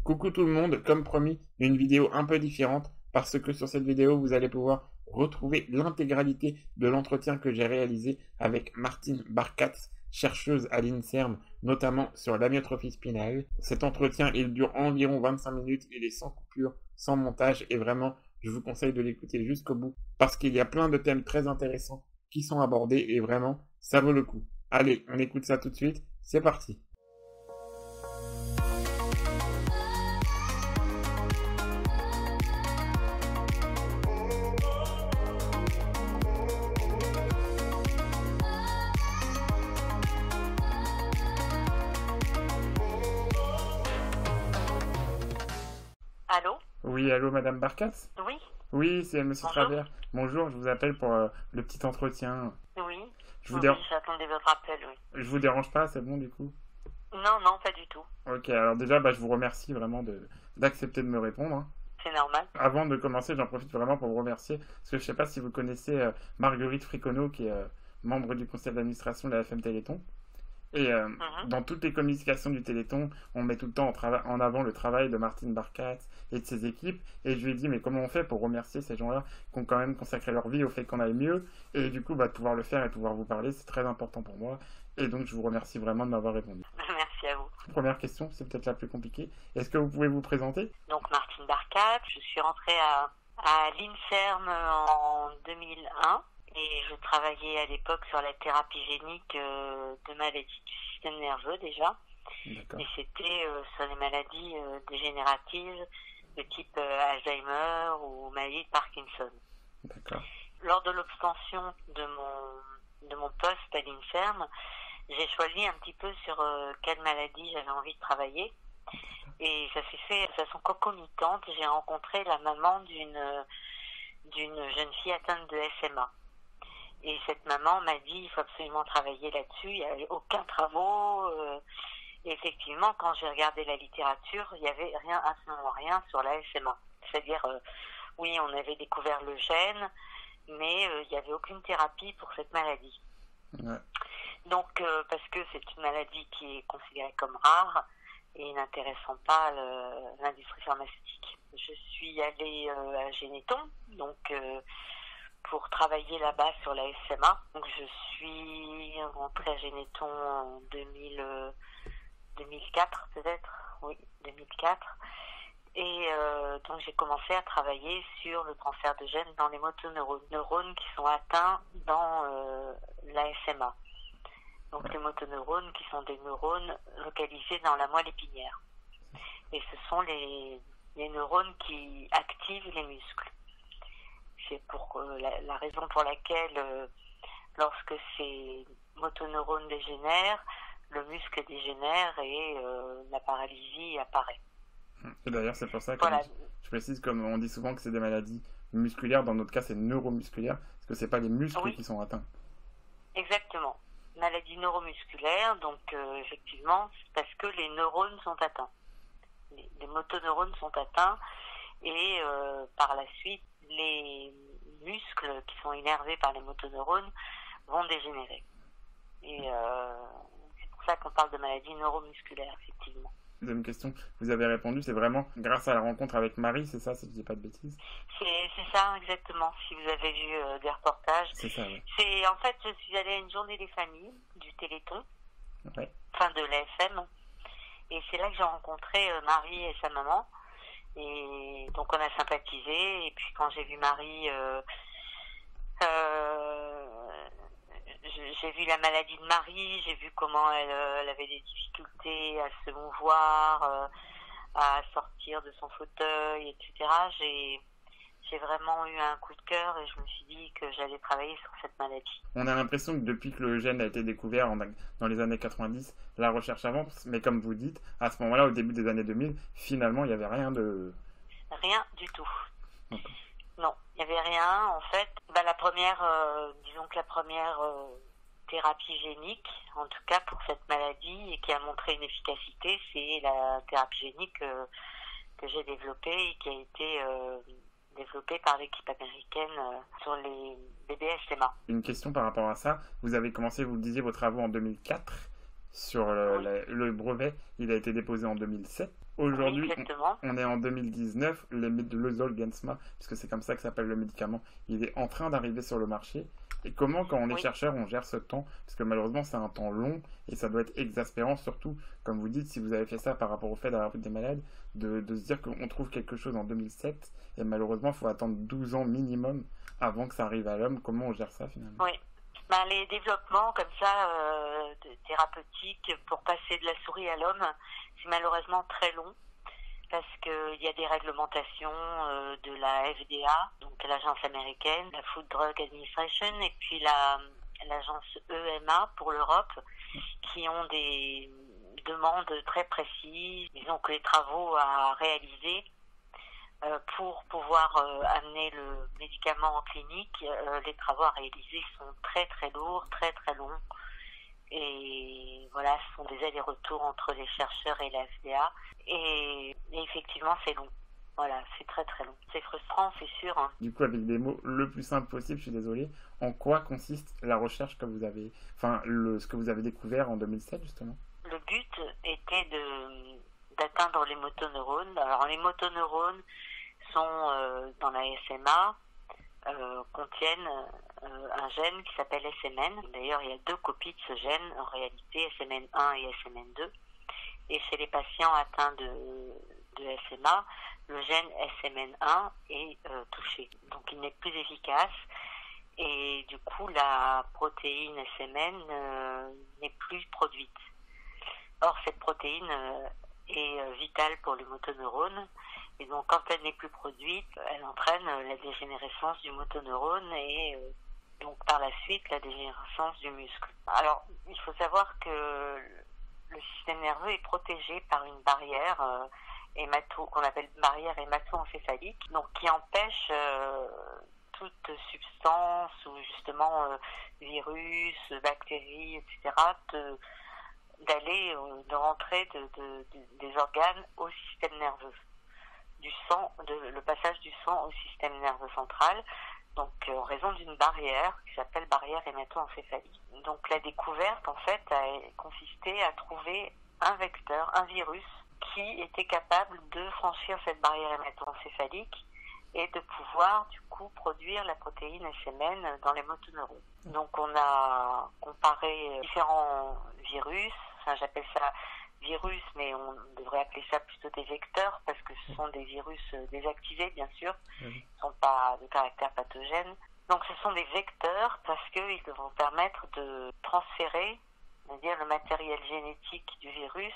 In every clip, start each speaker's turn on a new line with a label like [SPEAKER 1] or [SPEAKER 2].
[SPEAKER 1] Coucou tout le monde, comme promis, une vidéo un peu différente parce que sur cette vidéo, vous allez pouvoir retrouver l'intégralité de l'entretien que j'ai réalisé avec Martine Barkatz, chercheuse à l'INSERM, notamment sur l'amyotrophie spinale. Cet entretien, il dure environ 25 minutes, il est sans coupure, sans montage et vraiment, je vous conseille de l'écouter jusqu'au bout parce qu'il y a plein de thèmes très intéressants qui sont abordés et vraiment, ça vaut le coup. Allez, on écoute ça tout de suite, c'est parti.
[SPEAKER 2] Allô?
[SPEAKER 1] Oui, allô Madame Barkatz?
[SPEAKER 2] Oui?
[SPEAKER 1] Oui, c'est Monsieur
[SPEAKER 2] Bonjour.
[SPEAKER 1] Travers. Bonjour, je vous appelle pour le petit entretien.
[SPEAKER 2] Oui?
[SPEAKER 1] Je vous,
[SPEAKER 2] Oui,
[SPEAKER 1] dé-
[SPEAKER 2] j'attendais votre appel, oui.
[SPEAKER 1] je vous dérange pas, c'est bon du coup?
[SPEAKER 2] Non, non, pas du tout.
[SPEAKER 1] Ok, alors déjà, je vous remercie vraiment d'accepter de me répondre, hein.
[SPEAKER 2] C'est normal.
[SPEAKER 1] Avant de commencer, j'en profite vraiment pour vous remercier, parce que je sais pas si vous connaissez Marguerite Fricono, qui est membre du conseil d'administration de la FM Téléthon. Et
[SPEAKER 2] Mhm.
[SPEAKER 1] dans toutes les communications du Téléthon, on met tout le temps en avant le travail de Martine Barkatz et de ses équipes. Et je lui ai dit, mais comment on fait pour remercier ces gens-là qui ont quand même consacré leur vie au fait qu'on aille mieux? Et du coup, de pouvoir le faire et pouvoir vous parler, c'est très important pour moi. Et donc, je vous remercie vraiment de m'avoir répondu.
[SPEAKER 2] Merci à vous.
[SPEAKER 1] Première question, c'est peut-être la plus compliquée. Est-ce que vous pouvez vous présenter?
[SPEAKER 2] Donc, Martine Barkat, je suis rentrée à l'INSERM en 2001 et je travaillais à l'époque sur la thérapie génique de maladies du système nerveux déjà.
[SPEAKER 1] D'accord.
[SPEAKER 2] Et c'était sur les maladies dégénératives de type Alzheimer ou maladie de Parkinson.
[SPEAKER 1] D'accord.
[SPEAKER 2] Lors de l'obtention de mon poste à l'INSERM, j'ai choisi un petit peu sur quelle maladie j'avais envie de travailler. Et ça s'est fait de façon concomitante. J'ai rencontré la maman d'une jeune fille atteinte de SMA. Et cette maman m'a dit, il faut absolument travailler là-dessus, il n'y avait aucun travaux. Et effectivement, quand j'ai regardé la littérature, il n'y avait rien, à ce moment rien sur la SMA. C'est-à-dire, oui, on avait découvert le gène, mais il n'y avait aucune thérapie pour cette maladie.
[SPEAKER 1] Ouais.
[SPEAKER 2] Donc, parce que c'est une maladie qui est considérée comme rare et n'intéressant pas l'industrie pharmaceutique. Je suis allée à Généton, donc pour travailler là-bas sur la SMA. Donc, je suis rentrée à Généton en 2004 peut-être, oui, 2004. Et donc j'ai commencé à travailler sur le transfert de gènes dans les motoneurones, neurones qui sont atteints dans la SMA. Donc les motoneurones qui sont des neurones localisés dans la moelle épinière. Et ce sont les neurones qui activent les muscles. C'est pour la raison pour laquelle lorsque ces motoneurones dégénèrent, le muscle dégénère et la paralysie apparaît.
[SPEAKER 1] Et d'ailleurs, c'est pour ça que
[SPEAKER 2] Voilà.
[SPEAKER 1] je précise, comme on dit souvent que c'est des maladies musculaires, dans notre cas, c'est neuromusculaire, parce que c'est pas les muscles
[SPEAKER 2] Oui.
[SPEAKER 1] qui sont atteints.
[SPEAKER 2] Exactement. Maladie neuromusculaire, donc effectivement, c'est parce que les neurones sont atteints. Les motoneurones sont atteints et par la suite, les muscles qui sont innervés par les motoneurones vont dégénérer. Et c'est pour ça qu'on parle de maladie neuromusculaire, effectivement.
[SPEAKER 1] Deuxième question, vous avez répondu, c'est vraiment grâce à la rencontre avec Marie, c'est ça, si je dis pas de bêtises?
[SPEAKER 2] C'est ça, exactement, si vous avez vu des reportages.
[SPEAKER 1] C'est ça, oui.
[SPEAKER 2] En fait, je suis allée à une journée des familles du Téléthon,
[SPEAKER 1] Ouais.
[SPEAKER 2] enfin de l'AFM, et c'est là que j'ai rencontré Marie et sa maman. Et donc on a sympathisé, et puis quand j'ai vu Marie, j'ai vu la maladie de Marie, j'ai vu comment elle avait des difficultés à se mouvoir, à sortir de son fauteuil, etc. J'ai vraiment eu un coup de cœur et je me suis dit que j'allais travailler sur cette maladie.
[SPEAKER 1] On a l'impression que depuis que le gène a été découvert dans les années 90, la recherche avance, mais comme vous dites, à ce moment-là, au début des années 2000, finalement, il n'y avait rien de...
[SPEAKER 2] Rien du tout.
[SPEAKER 1] Okay.
[SPEAKER 2] Non, il n'y avait rien. En fait, disons que la première thérapie génique, en tout cas pour cette maladie, et qui a montré une efficacité, c'est la thérapie génique que j'ai développée et qui a été développée par l'équipe américaine sur les bébés SMA.
[SPEAKER 1] Une question par rapport à ça, vous avez commencé, vous le disiez, vos travaux en 2004 sur le brevet, il a été déposé en 2007. Aujourd'hui,
[SPEAKER 2] Oui, exactement.
[SPEAKER 1] on est en 2019, le Zolgensma, puisque c'est comme ça que s'appelle le médicament, il est en train d'arriver sur le marché. Et comment, quand on est
[SPEAKER 2] Oui,
[SPEAKER 1] chercheur, on gère ce temps? Parce que malheureusement, c'est un temps long et ça doit être exaspérant, surtout, comme vous dites, si vous avez fait ça par rapport au fait d'avoir des malades, de se dire qu'on trouve quelque chose en 2007 et malheureusement, il faut attendre 12 ans minimum avant que ça arrive à l'homme. Comment on gère ça finalement?
[SPEAKER 2] oui. Ben, les développements comme ça, thérapeutiques, pour passer de la souris à l'homme, c'est malheureusement très long. Parce qu'il y a des réglementations de la FDA, donc l'agence américaine, la Food Drug Administration, et puis l'agence EMA pour l'Europe, qui ont des demandes très précises. Disons que les travaux à réaliser pour pouvoir amener le médicament en clinique, les travaux à réaliser sont très très lourds, très très longs. Et voilà, ce sont des allers-retours entre les chercheurs et la FDA. Et effectivement, c'est long. Voilà, c'est très très long. C'est frustrant, c'est sûr, hein.
[SPEAKER 1] Du coup, avec des mots le plus simple possible, je suis désolé, en quoi consiste la recherche que vous avez, enfin, ce que vous avez découvert en 2007 justement?
[SPEAKER 2] Le but était d'atteindre les motoneurones. Alors, les motoneurones sont dans la SMA, contiennent un gène qui s'appelle SMN. D'ailleurs, il y a deux copies de ce gène, en réalité, SMN1 et SMN2. Et chez les patients atteints de SMA, le gène SMN1 est touché. Donc, il n'est plus efficace. Et du coup, la protéine SMN n'est plus produite. Or, cette protéine est vitale pour le motoneurone. Et donc, quand elle n'est plus produite, elle entraîne la dégénérescence du motoneurone et donc par la suite la dégénérescence du muscle. Alors, il faut savoir que le système nerveux est protégé par une barrière qu'on appelle barrière hémato-encéphalique, donc qui empêche toute substance ou justement virus, bactéries, etc. de rentrer des organes au système nerveux, le passage du sang au système nerveux central, donc en raison d'une barrière qui s'appelle barrière hémato-encéphalique. Donc la découverte en fait a consisté à trouver un vecteur, un virus, qui était capable de franchir cette barrière hémato-encéphalique et de pouvoir du coup produire la protéine SMN dans les motoneurones. Donc on a comparé différents virus, enfin j'appelle ça virus, mais on devrait appeler ça plutôt des vecteurs parce que ce sont des virus désactivés bien sûr, ils ne sont pas de caractère pathogène. Donc ce sont des vecteurs parce qu'ils vont permettre de transférer, c'est-à-dire le matériel génétique du virus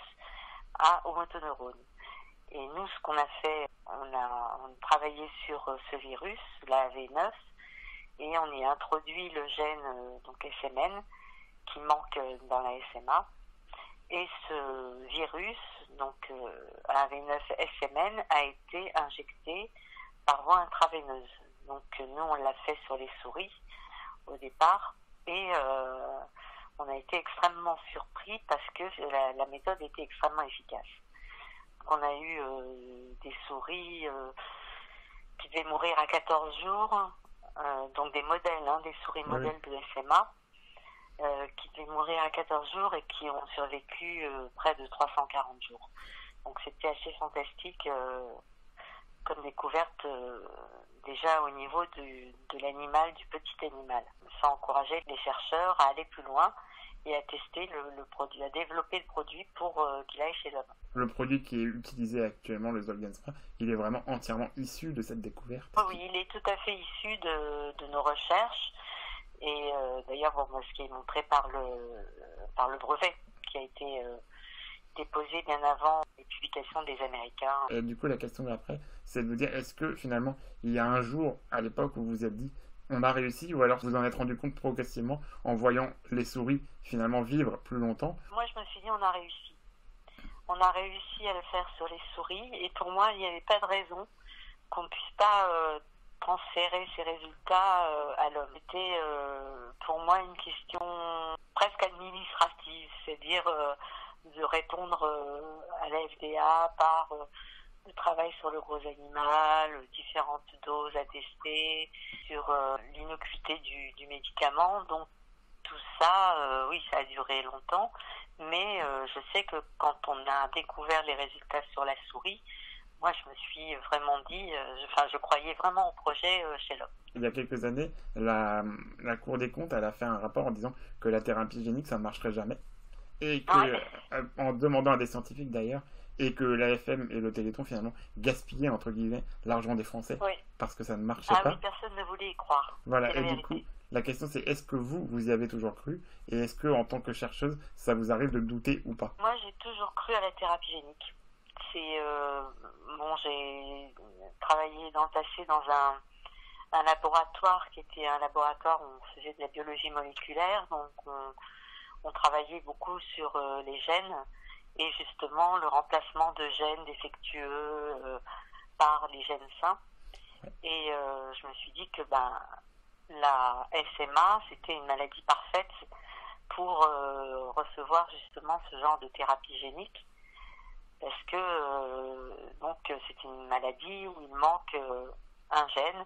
[SPEAKER 2] aux motoneurones. Et nous, ce qu'on a fait, on a travaillé sur ce virus, la AV9, et on y a introduit le gène donc SMN qui manque dans la SMA. Et ce virus, donc AV9 SMN, a été injecté par voie intraveineuse. Donc nous, on l'a fait sur les souris au départ, et on a été extrêmement surpris parce que la méthode était extrêmement efficace. On a eu des souris qui devaient mourir à 14 jours, donc des modèles, des souris modèles de SMA, qui devaient mourir à 14 jours et qui ont survécu près de 340 jours. Donc c'était assez fantastique comme découverte déjà au niveau de l'animal, du petit animal. Ça encourageait les chercheurs à aller plus loin et à tester le produit, à développer le produit pour qu'il aille chez l'homme.
[SPEAKER 1] Le produit qui est utilisé actuellement, le Zolgensma, il est vraiment entièrement issu de cette découverte?
[SPEAKER 2] Oui, il est tout à fait issu de nos recherches. Et d'ailleurs, ce qui est montré par le brevet qui a été déposé bien avant les publications des Américains.
[SPEAKER 1] Et du coup, la question d'après, c'est de vous dire, est-ce que finalement, il y a un jour, à l'époque, où vous vous êtes dit, on a réussi, ou alors vous en êtes rendu compte progressivement en voyant les souris finalement vivre plus longtemps?
[SPEAKER 2] Moi, je me suis dit, on a réussi. On a réussi à le faire sur les souris, et pour moi, il n'y avait pas de raison qu'on ne puisse pas transférer ces résultats à l'homme. C'était pour moi une question presque administrative, c'est-à-dire de répondre à la FDA par le travail sur le gros animal, différentes doses à tester, sur l'innocuité du médicament. Donc tout ça, oui, ça a duré longtemps, Mais je sais que quand on a découvert les résultats sur la souris, moi je me suis vraiment dit, je croyais vraiment au projet chez l'homme.
[SPEAKER 1] Il y a quelques années, la Cour des comptes, elle a fait un rapport en disant que la thérapie génique, ça ne marcherait jamais. Et que,
[SPEAKER 2] Ouais.
[SPEAKER 1] en demandant à des scientifiques d'ailleurs, et que l'AFM et le Téléthon finalement gaspillaient entre guillemets l'argent des Français
[SPEAKER 2] Oui.
[SPEAKER 1] parce que ça ne marchait
[SPEAKER 2] Ah oui,
[SPEAKER 1] pas.
[SPEAKER 2] personne ne voulait y croire.
[SPEAKER 1] Voilà,
[SPEAKER 2] C'est la
[SPEAKER 1] et du coup,
[SPEAKER 2] vérité.
[SPEAKER 1] la question c'est est-ce que vous y avez toujours cru et est-ce que en tant que chercheuse, ça vous arrive de douter ou pas?
[SPEAKER 2] Moi, j'ai toujours cru à la thérapie génique. C'est bon, j'ai travaillé dans le passé dans un laboratoire qui était un laboratoire où on faisait de la biologie moléculaire, donc on travaillait beaucoup sur les gènes et justement le remplacement de gènes défectueux par les gènes sains. Et je me suis dit que la SMA, c'était une maladie parfaite pour recevoir justement ce genre de thérapie génique, parce que donc c'est une maladie où il manque un gène.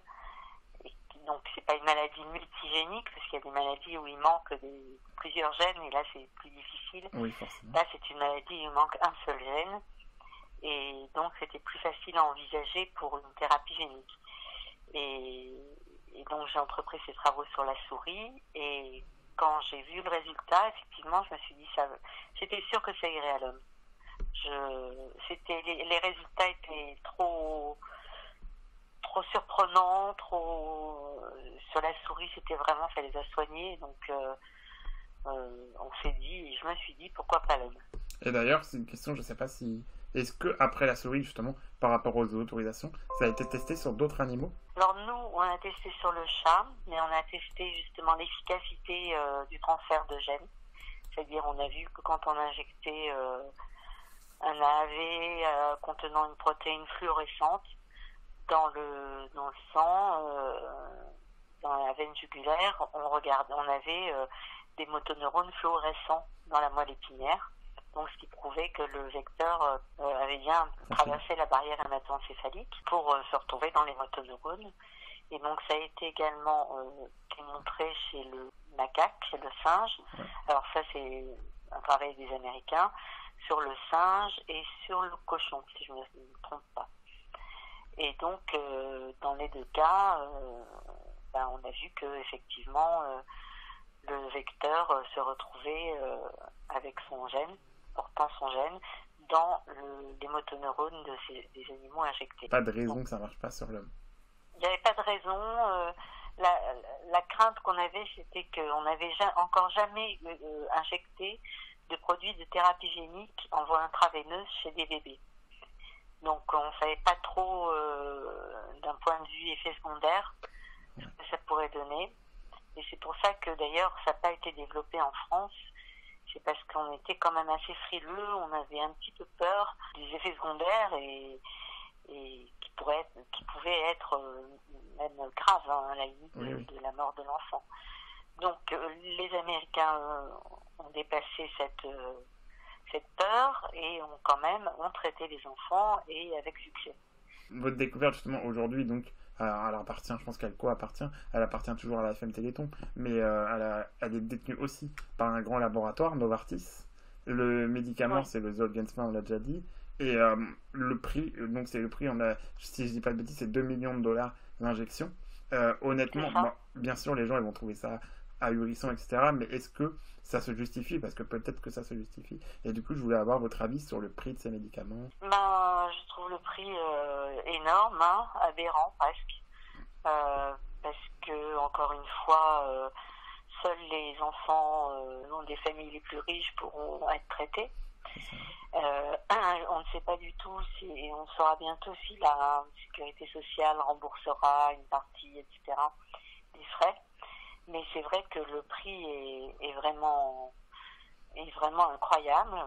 [SPEAKER 2] Donc c'est pas une maladie multigénique, parce qu'il y a des maladies où il manque plusieurs gènes et là c'est plus difficile.
[SPEAKER 1] Oui, forcément.
[SPEAKER 2] Là c'est une maladie où il manque un seul gène et donc c'était plus facile à envisager pour une thérapie génique. Et donc j'ai entrepris ces travaux sur la souris et quand j'ai vu le résultat, effectivement je me suis dit j'étais sûre que ça irait à l'homme. Les résultats étaient trop surprenants, sur la souris c'était vraiment, ça les a soignés, donc on s'est dit, je me suis dit pourquoi pas l'homme.
[SPEAKER 1] Et d'ailleurs, c'est une question, je sais pas si est-ce que après la souris justement, par rapport aux autorisations, ça a été testé sur d'autres animaux?
[SPEAKER 2] Alors nous, on a testé sur le chat, mais on a testé justement l'efficacité du transfert de gènes. C'est-à-dire, on a vu que quand on injectait un AAV contenant une protéine fluorescente dans le sang, dans la veine jugulaire, on avait des motoneurones fluorescents dans la moelle épinière. Donc, ce qui prouvait que le vecteur avait bien traversé la barrière hémato-encéphalique pour se retrouver dans les motoneurones. Et donc, ça a été également démontré chez le macaque, chez le singe.
[SPEAKER 1] Ouais.
[SPEAKER 2] Alors ça, c'est un travail des Américains, sur le singe et sur le cochon, si je ne me trompe pas. Et donc, dans les deux cas, on a vu que effectivement, le vecteur se retrouvait avec son gène, portant son gène, dans les motoneurones des animaux injectés.
[SPEAKER 1] Pas de raison que ça marche pas sur l'homme.
[SPEAKER 2] Il n'y avait pas de raison. La crainte qu'on avait, c'était qu'on n'avait encore jamais injecté de produits de thérapie génique en voie intraveineuse chez des bébés. Donc on ne savait pas trop d'un point de vue effet secondaire ce que ça pourrait donner. Et c'est pour ça que d'ailleurs ça n'a pas été développé en France. C'est parce qu'on était quand même assez frileux, on avait un petit peu peur des effets secondaires et qui pouvaient être même graves, à la limite de la mort de l'enfant. Donc les Américains ont dépassé cette peur et ont traité les enfants et avec succès.
[SPEAKER 1] Votre découverte justement aujourd'hui donc elle appartient, je pense qu'elle co-appartient, elle appartient toujours à la FM Téléthon, mais elle est détenue aussi par un grand laboratoire, Novartis. Le médicament, c'est le Zolgensma, on l'a déjà dit. Et le prix, donc c'est le prix, si je dis pas de bêtises, c'est 2 millions de dollars d'injection. Honnêtement, bien sûr, les gens ils vont trouver ça ahurissant, etc. Mais est-ce que ça se justifie? Parce que peut-être que ça se justifie. Et du coup, je voulais avoir votre avis sur le prix de ces médicaments.
[SPEAKER 2] Je trouve le prix énorme, aberrant presque. Parce que, encore une fois, seuls les enfants des familles les plus riches pourront être traités. On ne sait pas du tout on saura bientôt si la sécurité sociale remboursera une partie, etc., des frais. Mais c'est vrai que le prix est vraiment incroyable.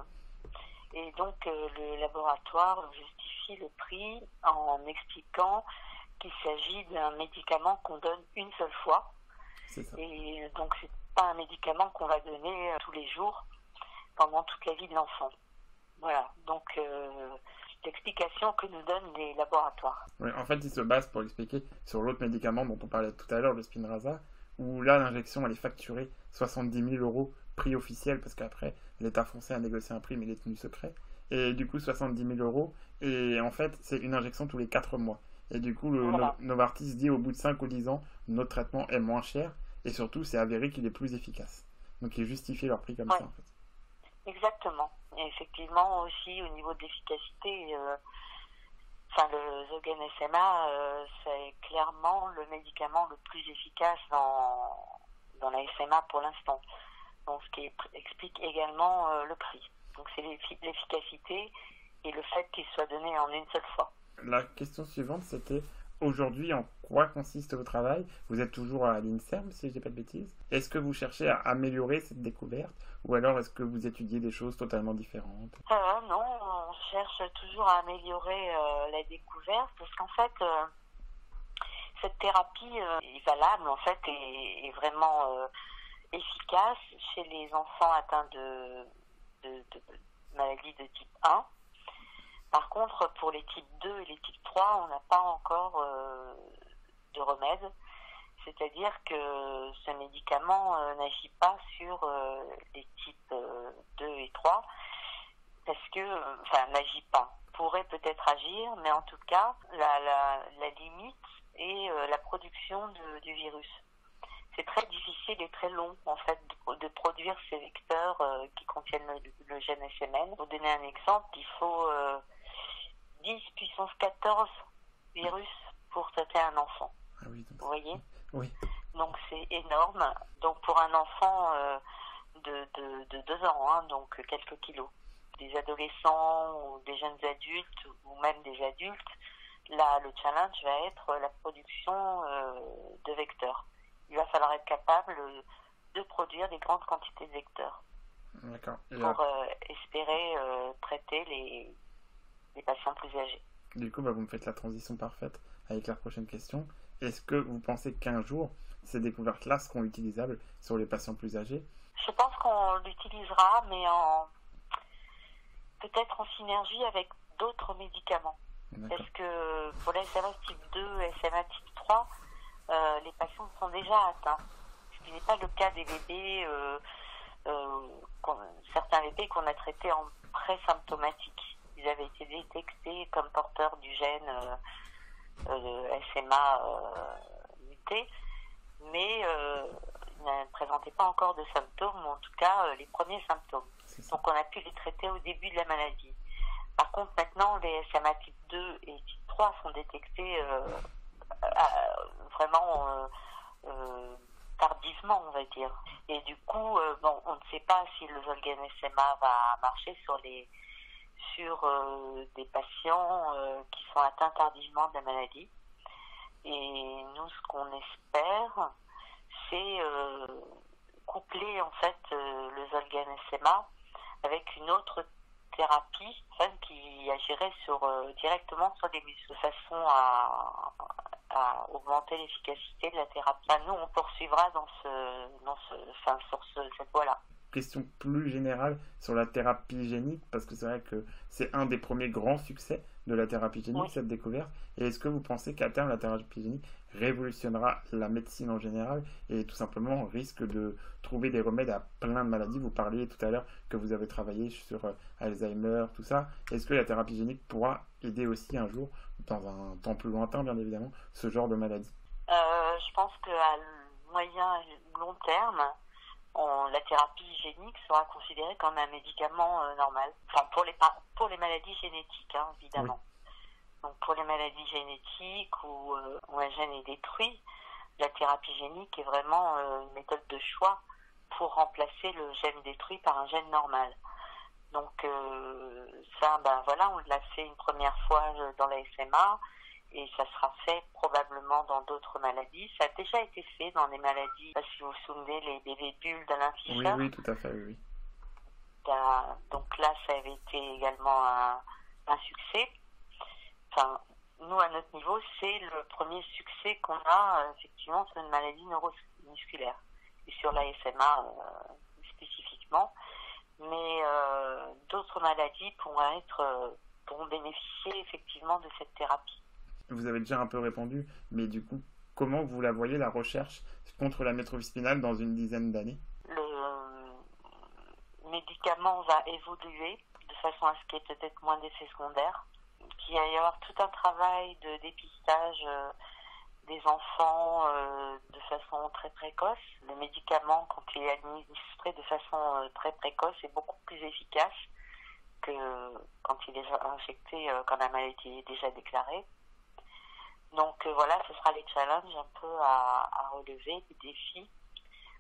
[SPEAKER 2] Et donc le laboratoire justifie le prix en expliquant qu'il s'agit d'un médicament qu'on donne une seule fois.
[SPEAKER 1] C'est ça.
[SPEAKER 2] Et donc c'est pas un médicament qu'on va donner tous les jours pendant toute la vie de l'enfant. Voilà, donc l'explication que nous donnent les laboratoires.
[SPEAKER 1] Oui, en fait, ils se basent pour expliquer sur l'autre médicament dont on parlait tout à l'heure, le Spinraza, où là, l'injection, elle est facturée 70 000 € prix officiel, parce qu'après, l'État français a négocié un prix, mais il est tenu secret. Et du coup, 70 000 euros. Et en fait, c'est une injection tous les 4 mois. Et du coup,
[SPEAKER 2] Voilà.
[SPEAKER 1] Novartis dit au bout de 5 ou 10 ans, notre traitement est moins cher. Et surtout, c'est avéré qu'il est plus efficace. Donc, ils justifient leur prix comme
[SPEAKER 2] Ouais,
[SPEAKER 1] ça, en fait.
[SPEAKER 2] exactement. Et effectivement, aussi, au niveau de l'efficacité, enfin, le Zolgen SMA, c'est clairement le médicament le plus efficace dans la SMA pour l'instant. Donc, ce qui explique également le prix. Donc, c'est l'efficacité et le fait qu'il soit donné en une seule fois.
[SPEAKER 1] La question suivante, c'était aujourd'hui, en quoi consiste votre travail? Vous êtes toujours à l'INSERM, si je dis pas de bêtises. Est-ce que vous cherchez à améliorer cette découverte ou alors est-ce que vous étudiez des choses totalement différentes?
[SPEAKER 2] Non, on cherche toujours à améliorer la découverte parce qu'en fait, cette thérapie est valable en fait et vraiment efficace chez les enfants atteints de maladies de type 1. Par contre, pour les types 2 et les types 3, on n'a pas encore de remède. C'est-à-dire que ce médicament n'agit pas sur les types 2 et 3 parce que, enfin, n'agit pas. Pourrait peut-être agir, mais en tout cas, la limite est la production du virus. C'est très difficile et très long, en fait, de produire ces vecteurs qui contiennent le gène SMN. Pour donner un exemple, il faut 10 puissance 14 virus pour traiter un enfant.
[SPEAKER 1] Ah oui, donc
[SPEAKER 2] Vous voyez?
[SPEAKER 1] oui.
[SPEAKER 2] Donc c'est énorme. Donc pour un enfant de 2 ans, hein, donc quelques kilos. Des adolescents ou des jeunes adultes ou même des adultes, là le challenge va être la production de vecteurs. Il va falloir être capable de produire des grandes quantités de vecteurs
[SPEAKER 1] D'accord.
[SPEAKER 2] pour espérer traiter les patients plus âgés.
[SPEAKER 1] Du coup, vous me faites la transition parfaite avec la prochaine question. Est-ce que vous pensez qu'un jour, ces découvertes-là seront utilisables sur les patients plus âgés?
[SPEAKER 2] Je pense qu'on l'utilisera, mais peut-être en synergie avec d'autres médicaments.
[SPEAKER 1] D'accord.
[SPEAKER 2] Parce que pour la SMA type 2 et SMA type 3, les patients sont déjà atteints. Ce qui n'est pas le cas des bébés, certains bébés qu'on a traités en pré-symptomatiques. Ils avaient été détectés comme porteurs du gène SMA muté, mais ils ne présentaient pas encore de symptômes, ou en tout cas les premiers symptômes. Donc on a pu les traiter au début de la maladie. Par contre, maintenant, les SMA type 2 et type 3 sont détectés vraiment tardivement, on va dire. Et du coup, on ne sait pas si le Zolgen SMA va marcher sur des patients qui sont atteints tardivement de la maladie. Et nous, ce qu'on espère, c'est coupler en fait le Zolgen SMA avec une autre thérapie qui agirait directement sur les muscles, de façon à augmenter l'efficacité de la thérapie. Nous, on poursuivra sur cette voie-là.
[SPEAKER 1] Question plus générale sur la thérapie génique, parce que c'est vrai que c'est un des premiers grands succès de la thérapie génique, oui, cette découverte. Et est-ce que vous pensez qu'à terme, la thérapie génique révolutionnera la médecine en général et tout simplement risque de trouver des remèdes à plein de maladies? Vous parliez tout à l'heure que vous avez travaillé sur Alzheimer, tout ça. Est-ce que la thérapie génique pourra aider aussi un jour, dans un temps plus lointain bien évidemment, ce genre de maladie?
[SPEAKER 2] Je pense qu'à moyen et long terme, la thérapie génique sera considérée comme un médicament normal. Enfin, pour les maladies génétiques, hein, évidemment. Oui. Donc, pour les maladies génétiques où un gène est détruit, la thérapie génique est vraiment une méthode de choix pour remplacer le gène détruit par un gène normal. Donc, on l'a fait une première fois dans la SMA. Et ça sera fait probablement dans d'autres maladies. Ça a déjà été fait dans des maladies, si vous vous souvenez, les bébés bulles d'Alain Fischer.
[SPEAKER 1] Oui, tout à fait, oui.
[SPEAKER 2] Donc là, ça avait été également un succès. Enfin, nous, à notre niveau, c'est le premier succès qu'on a, effectivement, sur une maladie neuromusculaire. Et sur la SMA spécifiquement. Mais d'autres maladies pourront bénéficier, effectivement, de cette thérapie.
[SPEAKER 1] Vous avez déjà un peu répondu, mais du coup, comment vous la voyez, la recherche contre la métropie spinale dans une dizaine d'années?
[SPEAKER 2] Le médicament médicament va évoluer de façon à ce qu'il y ait peut-être moins d'effets secondaires, qu'il va y avoir tout un travail de dépistage des enfants de façon très précoce. Le médicament, quand il est administré de façon très précoce, est beaucoup plus efficace que quand il est injecté quand la maladie est déjà déclarée. Donc voilà, ce sera les challenges un peu à relever, les défis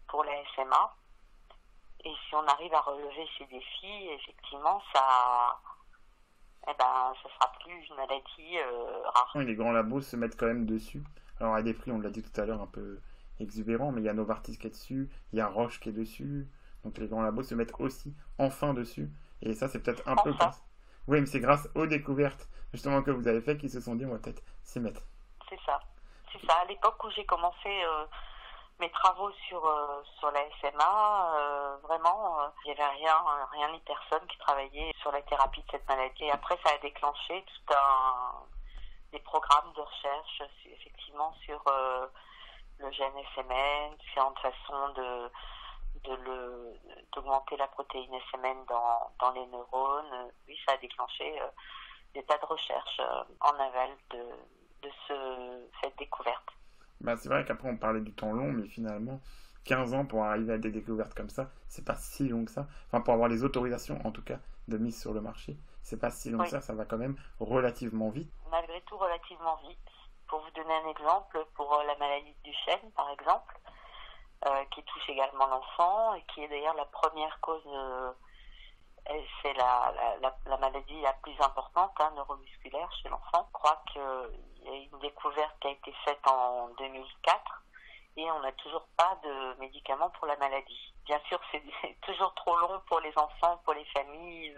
[SPEAKER 2] pour la SMA. Et si on arrive à relever ces défis, effectivement, ça sera plus une maladie rare.
[SPEAKER 1] Les grands labos se mettent quand même dessus. Alors à des prix, on l'a dit tout à l'heure, un peu exubérants, mais il y a Novartis qui est dessus, il y a Roche qui est dessus. Donc les grands labos se mettent aussi enfin dessus. Et ça, c'est peut-être un peu grâce. Oui, mais c'est grâce aux découvertes justement que vous avez fait qu'ils se sont dit on va peut-être s'y mettre.
[SPEAKER 2] C'est ça. À l'époque où j'ai commencé mes travaux sur la SMA, vraiment, il n'y avait rien ni personne qui travaillait sur la thérapie de cette maladie. Et après, ça a déclenché des programmes de recherche, effectivement, sur le gène SMN, différentes façons d'augmenter la protéine SMN dans les neurones. Oui, ça a déclenché des tas de recherches en aval de cette découverte.
[SPEAKER 1] C'est vrai qu'après on parlait du temps long, mais finalement 15 ans pour arriver à des découvertes comme ça, c'est pas si long que ça. Enfin, pour avoir les autorisations en tout cas de mise sur le marché, c'est pas si long que ça va quand même relativement vite.
[SPEAKER 2] Malgré tout relativement vite. Pour vous donner un exemple, pour la maladie de Duchenne par exemple, qui touche également l'enfant et qui est d'ailleurs la première cause, c'est la maladie la plus importante, neuromusculaire chez l'enfant. Je crois qu'il y a une découverte qui a été faite en 2004 et on n'a toujours pas de médicaments pour la maladie. Bien sûr, c'est toujours trop long pour les enfants, pour les familles.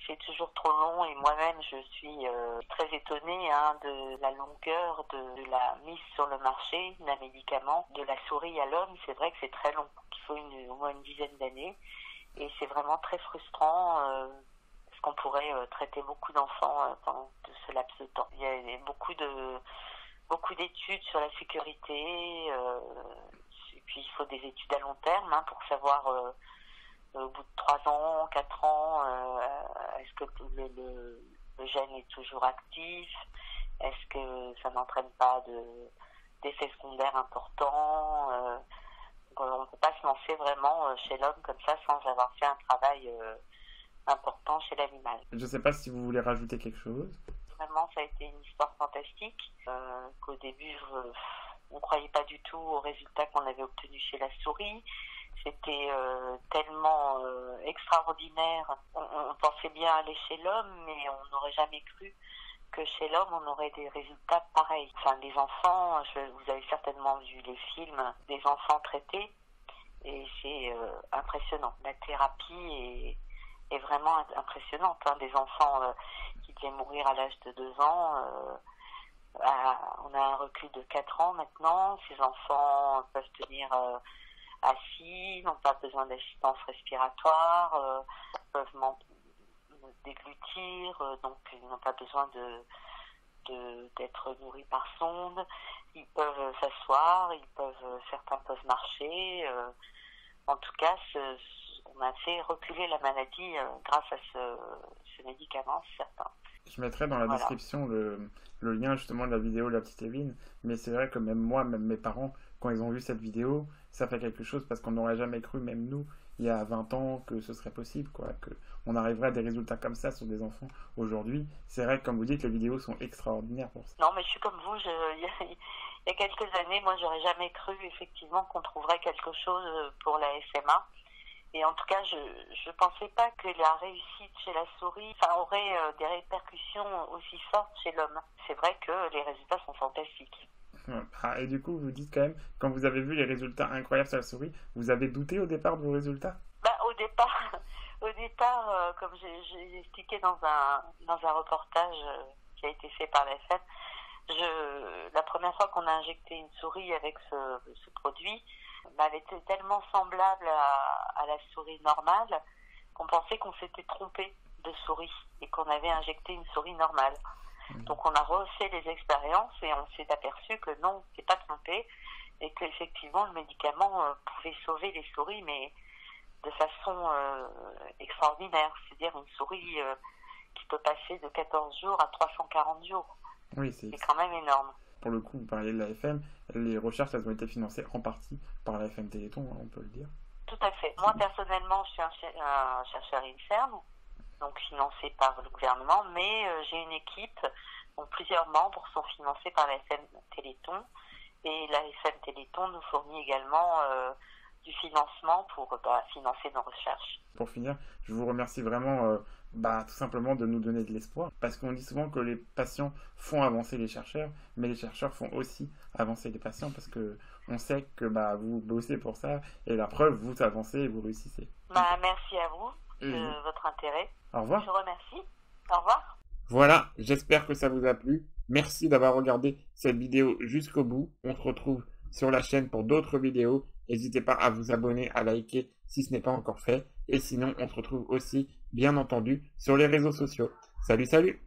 [SPEAKER 2] C'est toujours trop long et moi-même je suis très étonnée de la longueur de la mise sur le marché d'un médicament. De la souris à l'homme, c'est vrai que c'est très long, qu'il faut au moins une dizaine d'années et c'est vraiment très frustrant parce qu'on pourrait traiter beaucoup d'enfants pendant ce laps de temps. Il y a beaucoup d'études sur la sécurité et puis il faut des études à long terme pour savoir au bout de 3 ans, 4 ans, est-ce que le gène est toujours actif? Est-ce que ça n'entraîne pas d'effets secondaires importants? On ne peut pas se lancer vraiment chez l'homme comme ça sans avoir fait un travail important chez l'animal.
[SPEAKER 1] Je ne sais pas si vous voulez rajouter quelque chose.
[SPEAKER 2] Vraiment, ça a été une histoire fantastique. Qu'au début, on ne croyait pas du tout aux résultats qu'on avait obtenus chez la souris. C'était tellement extraordinaire. On pensait bien aller chez l'homme, mais on n'aurait jamais cru que chez l'homme, on aurait des résultats pareils. Enfin, les enfants, vous avez certainement vu les films des enfants traités, et c'est impressionnant. La thérapie est vraiment impressionnante. Des enfants qui devaient mourir à l'âge de 2 ans, on a un recul de 4 ans maintenant. Ces enfants peuvent tenir assis, n'ont pas besoin d'assistance respiratoire, peuvent déglutir, donc ils n'ont pas besoin d'être nourris par sonde. Ils peuvent s'asseoir, certains peuvent marcher. En tout cas, on a fait reculer la maladie grâce à ce médicament, c'est certain.
[SPEAKER 1] Je mettrai dans la description le lien justement de la vidéo de la petite Evelyne, mais c'est vrai que même moi, même mes parents, quand ils ont vu cette vidéo, ça fait quelque chose parce qu'on n'aurait jamais cru, même nous, il y a 20 ans, que ce serait possible, qu'on arriverait à des résultats comme ça sur des enfants aujourd'hui. C'est vrai que, comme vous dites, les vidéos sont extraordinaires pour ça.
[SPEAKER 2] Non, mais je suis comme vous, il y a quelques années, moi, j'aurais jamais cru, effectivement, qu'on trouverait quelque chose pour la SMA. Et en tout cas, je ne pensais pas que la réussite chez la souris aurait des répercussions aussi fortes chez l'homme. C'est vrai que les résultats sont fantastiques.
[SPEAKER 1] Et du coup, vous dites quand même, quand vous avez vu les résultats incroyables sur la souris, vous avez douté au départ de vos résultats?
[SPEAKER 2] Au départ, comme j'ai expliqué dans un reportage qui a été fait par la FM, la première fois qu'on a injecté une souris avec ce produit, elle était tellement semblable à la souris normale qu'on pensait qu'on s'était trompé de souris et qu'on avait injecté une souris normale. Donc on a refait les expériences et on s'est aperçu que non, on ne s'est pas trompé et qu'effectivement le médicament pouvait sauver les souris, mais de façon extraordinaire. C'est-à-dire une souris qui peut passer de 14 jours à 340 jours.
[SPEAKER 1] Oui,
[SPEAKER 2] c'est quand même énorme.
[SPEAKER 1] Pour le coup, vous parliez de la FM, les recherches, elles ont été financées en partie par la FM Téléthon, on peut le dire.
[SPEAKER 2] Tout à fait. Moi, personnellement, je suis un chercheur INSERM, donc financé par le gouvernement, mais j'ai une équipe dont plusieurs membres sont financés par la FM Téléthon, et la FM Téléthon nous fournit également du financement pour financer nos recherches.
[SPEAKER 1] Pour finir, je vous remercie vraiment tout simplement de nous donner de l'espoir, parce qu'on dit souvent que les patients font avancer les chercheurs, mais les chercheurs font aussi avancer les patients, parce que on sait que vous bossez pour ça, et la preuve, vous avancez et vous réussissez.
[SPEAKER 2] Merci à vous de votre intérêt.
[SPEAKER 1] Au revoir.
[SPEAKER 2] Je vous remercie. Au revoir.
[SPEAKER 1] Voilà, j'espère que ça vous a plu. Merci d'avoir regardé cette vidéo jusqu'au bout. On se retrouve sur la chaîne pour d'autres vidéos. N'hésitez pas à vous abonner, à liker si ce n'est pas encore fait. Et sinon, on se retrouve aussi, bien entendu, sur les réseaux sociaux. Salut, salut!